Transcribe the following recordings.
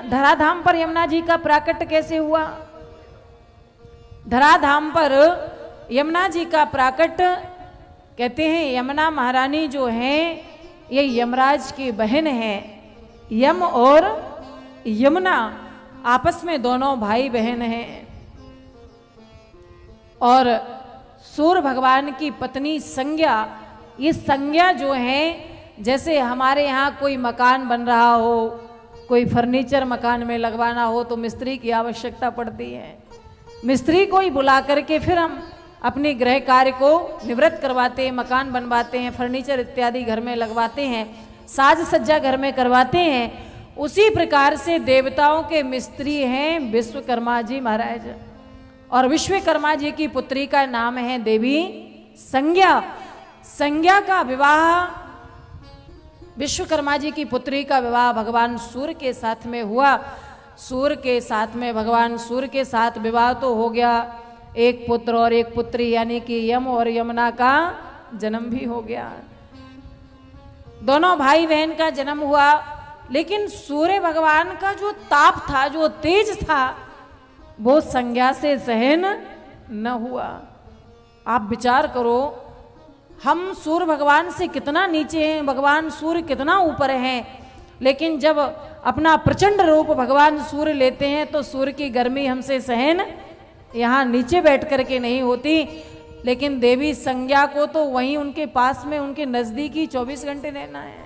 धराधाम पर यमुना जी का प्राकट्य कैसे हुआ? धराधाम पर यमुना जी का प्राकट्य कहते हैं यमुना महारानी जो हैं ये यमराज की बहन है। यम और यमुना आपस में दोनों भाई बहन हैं। और सूर्य भगवान की पत्नी संज्ञा, ये संज्ञा जो है जैसे हमारे यहाँ कोई मकान बन रहा हो, कोई फर्नीचर मकान में लगवाना हो तो मिस्त्री की आवश्यकता पड़ती है। मिस्त्री को ही बुला करके फिर हम अपने गृह कार्य को निवृत्त करवाते हैं, मकान बनवाते हैं, फर्नीचर इत्यादि घर में लगवाते हैं, साज सज्जा घर में करवाते हैं। उसी प्रकार से देवताओं के मिस्त्री हैं विश्वकर्मा जी महाराज। और विश्वकर्मा जी की पुत्री का नाम है देवी संज्ञा। संज्ञा का विवाह, विश्वकर्मा जी की पुत्री का विवाह भगवान सूर्य के साथ में हुआ। सूर्य के साथ में, भगवान सूर्य के साथ विवाह तो हो गया, एक पुत्र और एक पुत्री यानी कि यम और यमुना का जन्म भी हो गया। दोनों भाई बहन का जन्म हुआ। लेकिन सूर्य भगवान का जो ताप था, जो तेज था, वो संज्ञा से सहन न हुआ। आप विचार करो, हम सूर्य भगवान से कितना नीचे हैं, भगवान सूर्य कितना ऊपर हैं, लेकिन जब अपना प्रचंड रूप भगवान सूर्य लेते हैं तो सूर्य की गर्मी हमसे सहन यहाँ नीचे बैठ करके नहीं होती। लेकिन देवी संज्ञा को तो वहीं उनके पास में, उनके नजदीक ही 24 घंटे रहना है।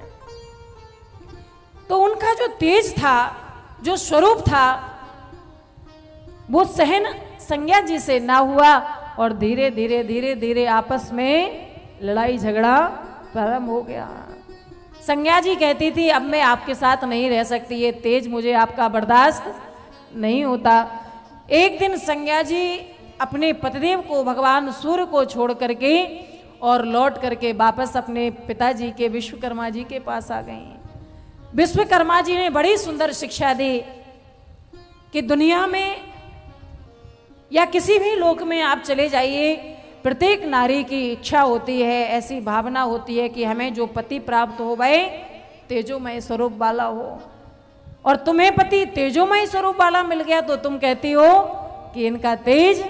तो उनका जो तेज था, जो स्वरूप था, वो सहन संज्ञा जी से ना हुआ। और धीरे धीरे धीरे धीरे आपस में लड़ाई झगड़ा प्रारंभ हो गया। संज्ञा जी कहती थी अब मैं आपके साथ नहीं रह सकती, ये तेज मुझे आपका बर्दाश्त नहीं होता। एक दिन संज्ञा जी अपने पतिदेव को, भगवान सूर्य को छोड़ करके और लौट करके वापस अपने पिताजी के विश्वकर्मा जी के पास आ गई। विश्वकर्मा जी ने बड़ी सुंदर शिक्षा दी कि दुनिया में या किसी भी लोक में आप चले जाइए, प्रत्येक नारी की इच्छा होती है, ऐसी भावना होती है कि हमें जो पति प्राप्त हो वह तेजोमय स्वरूप वाला हो। और तुम्हें पति तेजोमय स्वरूप वाला मिल गया तो तुम कहती हो कि इनका तेज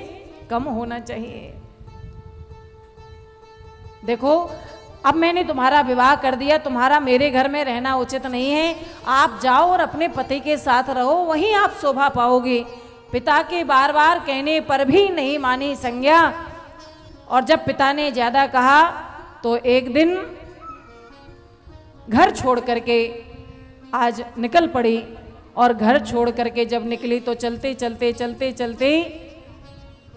कम होना चाहिए। देखो, अब मैंने तुम्हारा विवाह कर दिया, तुम्हारा मेरे घर में रहना उचित नहीं है, आप जाओ और अपने पति के साथ रहो, वहीं आप शोभा पाओगे। पिता के बार बार कहने पर भी नहीं मानी संज्ञा। और जब पिता ने ज्यादा कहा तो एक दिन घर छोड़ करके आज निकल पड़ी। और घर छोड़ करके जब निकली तो चलते चलते चलते चलते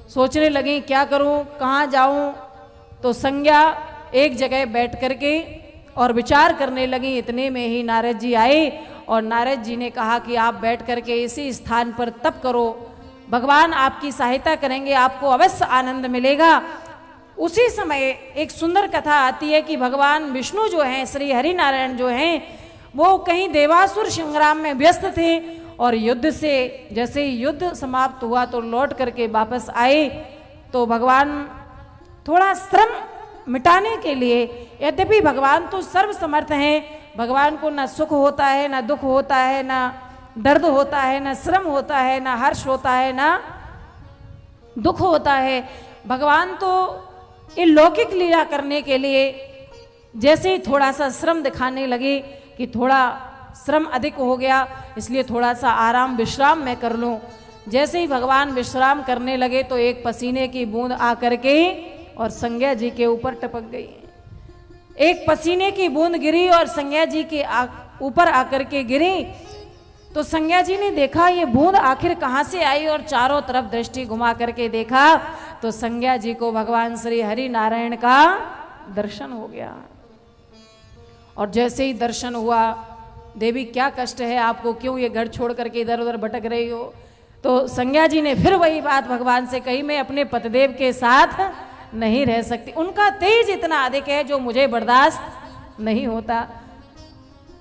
सोचने लगी क्या करूं, कहाँ जाऊं। तो संज्ञा एक जगह बैठ करके और विचार करने लगी। इतने में ही नारद जी आए और नारद जी ने कहा कि आप बैठ करके इसी स्थान पर तप करो, भगवान आपकी सहायता करेंगे, आपको अवश्य आनंद मिलेगा। उसी समय एक सुंदर कथा आती है कि भगवान विष्णु जो हैं, श्री हरि नारायण जो हैं, वो कहीं देवासुर संग्राम में व्यस्त थे और युद्ध से जैसे युद्ध समाप्त हुआ तो लौट करके वापस आए। तो भगवान थोड़ा श्रम मिटाने के लिए, यद्यपि भगवान तो सर्वसमर्थ हैं, भगवान को ना सुख होता है, ना दुख होता है, ना दर्द होता है, ना श्रम होता है, ना हर्ष होता है, ना दुख होता है। भगवान तो ये लौकिक लीला करने के लिए जैसे ही थोड़ा सा श्रम दिखाने लगे कि थोड़ा श्रम अधिक हो गया, इसलिए थोड़ा सा आराम विश्राम मैं कर लूं। जैसे ही भगवान विश्राम करने लगे तो एक पसीने की बूंद आकर के और संज्ञा जी के ऊपर टपक गई। एक पसीने की बूंद गिरी और संज्ञा जी के ऊपर आकर के गिरी। तो संज्ञा जी ने देखा ये बूंद आखिर कहाँ से आई और चारों तरफ दृष्टि घुमा करके देखा तो संज्ञा जी को भगवान श्री हरि नारायण का दर्शन हो गया। और जैसे ही दर्शन हुआ, देवी क्या कष्ट है आपको, क्यों ये घर छोड़ करके इधर उधर भटक रही हो। तो संज्ञा जी ने फिर वही बात भगवान से कही, मैं अपने पतिदेव के साथ नहीं रह सकती, उनका तेज इतना अधिक है जो मुझे बर्दाश्त नहीं होता।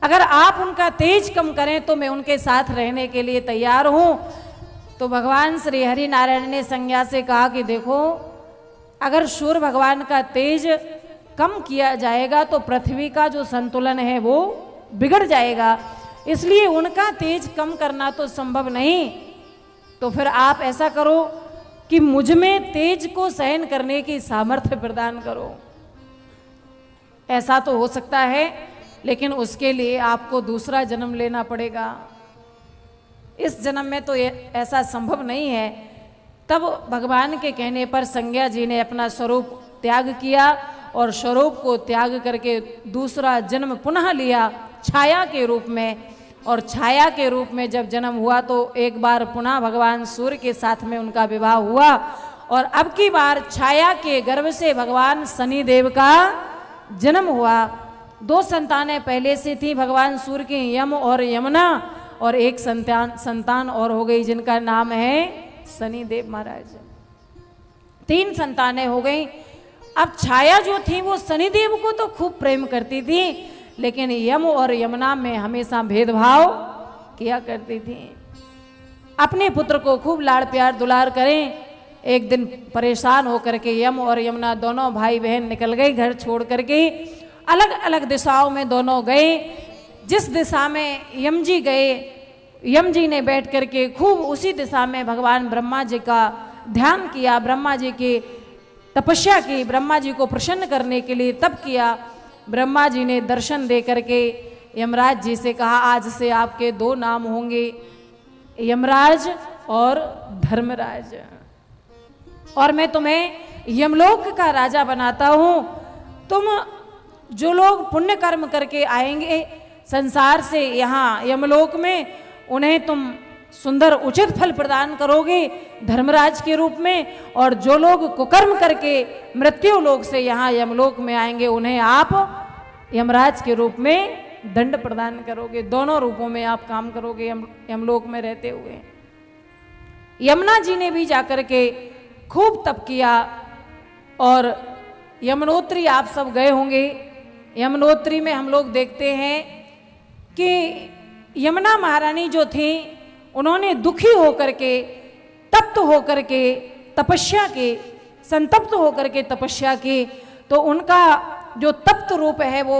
अगर आप उनका तेज कम करें तो मैं उनके साथ रहने के लिए तैयार हूं। तो भगवान श्री हरि नारायण ने संज्ञा से कहा कि देखो, अगर सूर्य भगवान का तेज कम किया जाएगा तो पृथ्वी का जो संतुलन है वो बिगड़ जाएगा, इसलिए उनका तेज कम करना तो संभव नहीं। तो फिर आप ऐसा करो कि मुझ में तेज को सहन करने की सामर्थ्य प्रदान करो। ऐसा तो हो सकता है, लेकिन उसके लिए आपको दूसरा जन्म लेना पड़ेगा। इस जन्म में तो ऐसा संभव नहीं है। तब भगवान के कहने पर संज्ञा जी ने अपना स्वरूप त्याग किया और स्वरूप को त्याग करके दूसरा जन्म पुनः लिया छाया के रूप में। और छाया के रूप में जब जन्म हुआ तो एक बार पुनः भगवान सूर्य के साथ में उनका विवाह हुआ, और अब की बार छाया के गर्भ से भगवान शनिदेव का जन्म हुआ। 2 संतानें पहले से थी भगवान सूर्य की, यम और यमुना, और एक संतान और हो गई जिनका नाम है शनिदेव महाराज। 3 संतानें हो गई। अब छाया जो थी वो शनिदेव को तो खूब प्रेम करती थी, लेकिन यम और यमुना में हमेशा भेदभाव किया करती थी। अपने पुत्र को खूब लाड़ प्यार दुलार करें। एक दिन परेशान होकर के यम और यमुना दोनों भाई बहन निकल गए घर छोड़ करके। अलग अलग दिशाओं में दोनों गए। जिस दिशा में यम जी गए, यम जी ने बैठ करके खूब उसी दिशा में भगवान ब्रह्मा जी का ध्यान किया, ब्रह्मा जी की तपस्या की, ब्रह्मा जी को प्रसन्न करने के लिए तप किया। ब्रह्मा जी ने दर्शन दे करके यमराज जी से कहा, आज से आपके 2 नाम होंगे, यमराज और धर्मराज, और मैं तुम्हें यमलोक का राजा बनाता हूं। तुम जो लोग पुण्य कर्म करके आएंगे संसार से यहाँ यमलोक में, उन्हें तुम सुंदर उचित फल प्रदान करोगे धर्मराज के रूप में, और जो लोग कुकर्म करके मृत्यु लोक से यहाँ यमलोक में आएंगे उन्हें आप यमराज के रूप में दंड प्रदान करोगे। दोनों रूपों में आप काम करोगे यमलोक में रहते हुए। यमुना जी ने भी जाकर के खूब तप किया, और यमुनोत्री आप सब गए होंगे। यमुनोत्री में हम लोग देखते हैं कि यमुना महारानी जो थी उन्होंने दुखी होकर के, तप्त होकर के तपस्या की, संतप्त होकर के तपस्या की, तो उनका जो तप्त रूप है वो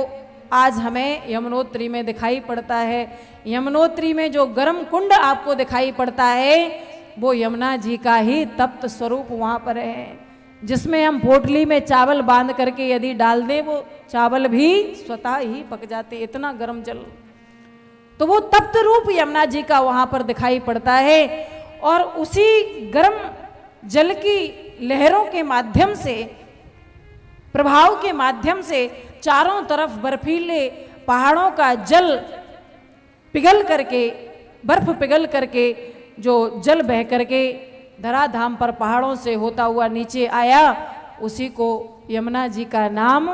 आज हमें यमुनोत्री में दिखाई पड़ता है। यमुनोत्री में जो गर्म कुंड आपको दिखाई पड़ता है वो यमुना जी का ही तप्त स्वरूप वहाँ पर है, जिसमें हम पोटली में चावल बांध करके यदि डाल दें वो चावल भी स्वतः ही पक जाते, इतना गर्म जल। तो वो तप्त रूप यमुना जी का वहाँ पर दिखाई पड़ता है, और उसी गर्म जल की लहरों के माध्यम से, प्रभाव के माध्यम से चारों तरफ बर्फीले पहाड़ों का जल पिघल करके, बर्फ पिघल करके जो जल बह करके धराधाम पर पहाड़ों से होता हुआ नीचे आया, उसी को यमुना जी का नाम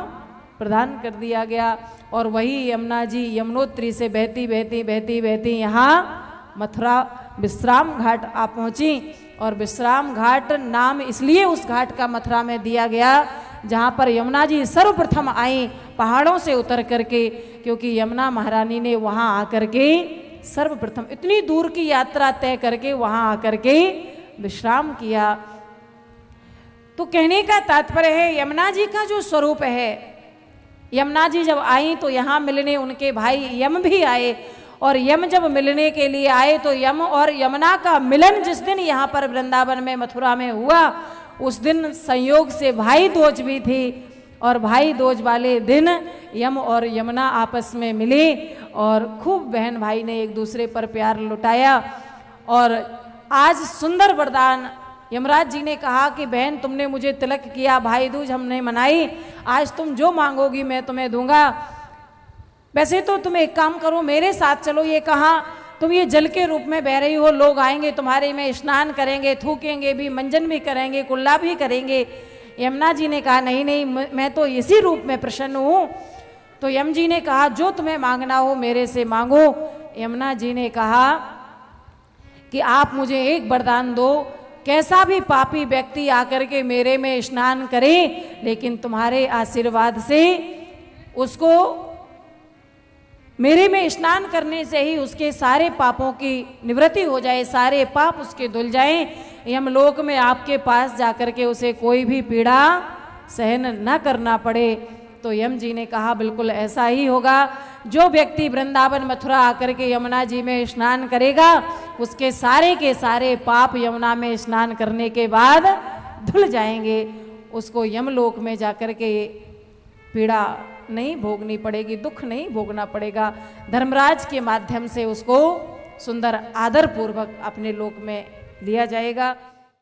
प्रदान कर दिया गया। और वही यमुना जी यमुनोत्री से बहती बहती बहती बहती यहाँ मथुरा विश्राम घाट आ पहुँची। और विश्राम घाट नाम इसलिए उस घाट का मथुरा में दिया गया जहाँ पर यमुना जी सर्वप्रथम आई पहाड़ों से उतर करके, क्योंकि यमुना महारानी ने वहाँ आकर के सर्वप्रथम इतनी दूर की यात्रा तय करके वहाँ आकर के विश्राम किया। तो कहने का तात्पर्य है यमुना जी का जो स्वरूप है, यमुना जी जब आई तो यहाँ मिलने उनके भाई यम भी आए, और यम जब मिलने के लिए आए तो यम और यमुना का मिलन जिस दिन यहाँ पर वृंदावन में मथुरा में हुआ, उस दिन संयोग से भाई दूज भी थी, और भाई दूज वाले दिन यम और यमुना आपस में मिले और खूब बहन भाई ने एक दूसरे पर प्यार लुटाया। और आज सुंदर वरदान यमराज जी ने कहा कि बहन तुमने मुझे तिलक किया, भाई दूज हमने मनाई, आज तुम जो मांगोगी मैं तुम्हें दूंगा। वैसे तो तुम एक काम करो, मेरे साथ चलो। ये कहा तुम ये जल के रूप में बह रही हो, लोग आएंगे तुम्हारे में स्नान करेंगे, थूकेंगे भी, मंजन भी करेंगे, कुल्ला भी करेंगे। यमुना जी ने कहा नहीं नहीं, मैं तो इसी रूप में प्रसन्न हूँ। तो यम जी ने कहा जो तुम्हें मांगना हो मेरे से मांगो। यमुना जी ने कहा कि आप मुझे एक वरदान दो, कैसा भी पापी व्यक्ति आकर के मेरे में स्नान करे, लेकिन तुम्हारे आशीर्वाद से उसको मेरे में स्नान करने से ही उसके सारे पापों की निवृत्ति हो जाए, सारे पाप उसके धुल जाएं, यमलोक में आपके पास जाकर के उसे कोई भी पीड़ा सहन न करना पड़े। तो यम जी ने कहा बिल्कुल ऐसा ही होगा। जो व्यक्ति वृंदावन मथुरा आकर के यमुना जी में स्नान करेगा उसके सारे के सारे पाप यमुना में स्नान करने के बाद धुल जाएंगे। उसको यमलोक में जाकर के पीड़ा नहीं भोगनी पड़ेगी, दुख नहीं भोगना पड़ेगा। धर्मराज के माध्यम से उसको सुंदर आदर पूर्वक अपने लोक में लिया जाएगा।